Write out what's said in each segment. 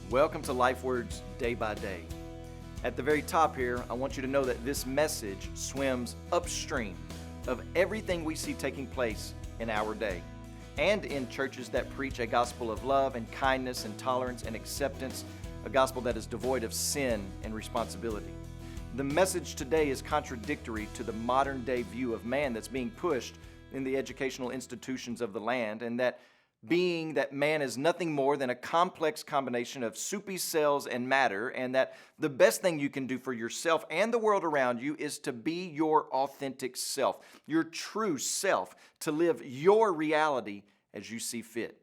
Welcome to Life Words Day by Day. At the very top here, I want you to know that this message swims upstream of everything we see taking place in our day and in churches that preach a gospel of love and kindness and tolerance and acceptance, a gospel that is devoid of sin and responsibility. The message today is contradictory to the modern day view of man that's being pushed in the educational institutions of the land, and that being that man is nothing more than a complex combination of soupy cells and matter, and that the best thing you can do for yourself and the world around you is to be your authentic self, your true self, to live your reality as you see fit.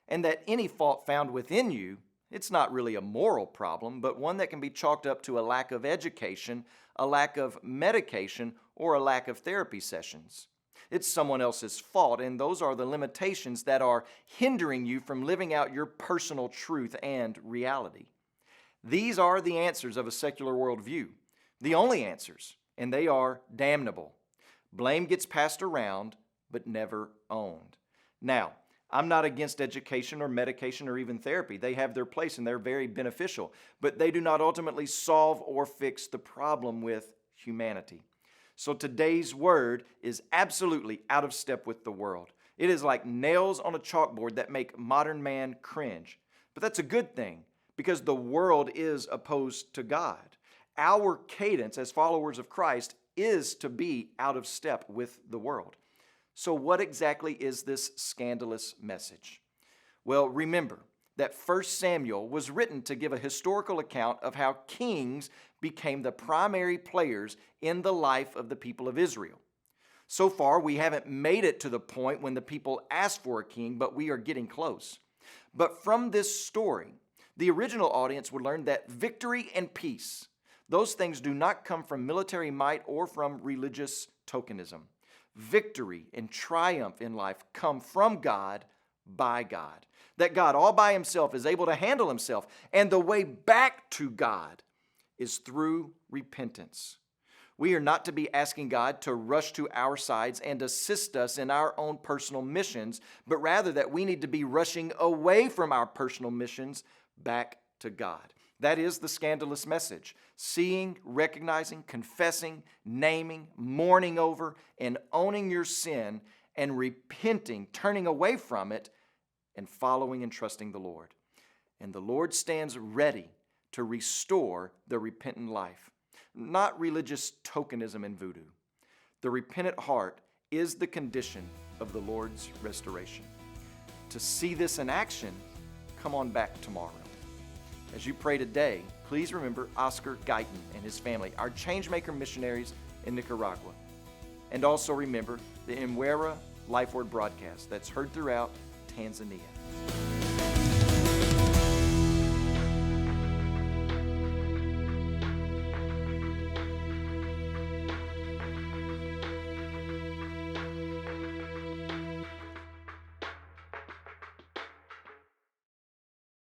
And that any fault found within you, it's not really a moral problem, but one that can be chalked up to a lack of education, a lack of medication, or a lack of therapy sessions. It's someone else's fault, and those are the limitations that are hindering you from living out your personal truth and reality. These are the answers of a secular worldview, the only answers, and they are damnable. Blame gets passed around, but never owned. Now, I'm not against education or medication or even therapy. They have their place and they're very beneficial, but they do not ultimately solve or fix the problem with humanity. So today's word is absolutely out of step with the world. It is like nails on a chalkboard that make modern man cringe. But that's a good thing because the world is opposed to God. Our cadence as followers of Christ is to be out of step with the world. So what exactly is this scandalous message? Well, remember that 1 Samuel was written to give a historical account of how kings became the primary players in the life of the people of Israel. So far, we haven't made it to the point when the people asked for a king, but we are getting close. But from this story, the original audience would learn that victory and peace, those things do not come from military might or from religious tokenism. Victory and triumph in life come from God, by God. That God all by himself is able to handle himself. And the way back to God is through repentance. We are not to be asking God to rush to our sides and assist us in our own personal missions, but rather that we need to be rushing away from our personal missions back to God. That is the scandalous message. Seeing, recognizing, confessing, naming, mourning over, and owning your sin, and repenting, turning away from it, and following and trusting the Lord. And the Lord stands ready to restore the repentant life, not religious tokenism and voodoo. The repentant heart is the condition of the Lord's restoration. To see this in action, come on back tomorrow. As you pray today, please remember Oscar Guyton and his family, our Changemaker missionaries in Nicaragua. And also remember the Imwera Life Word broadcast that's heard throughout Tanzania.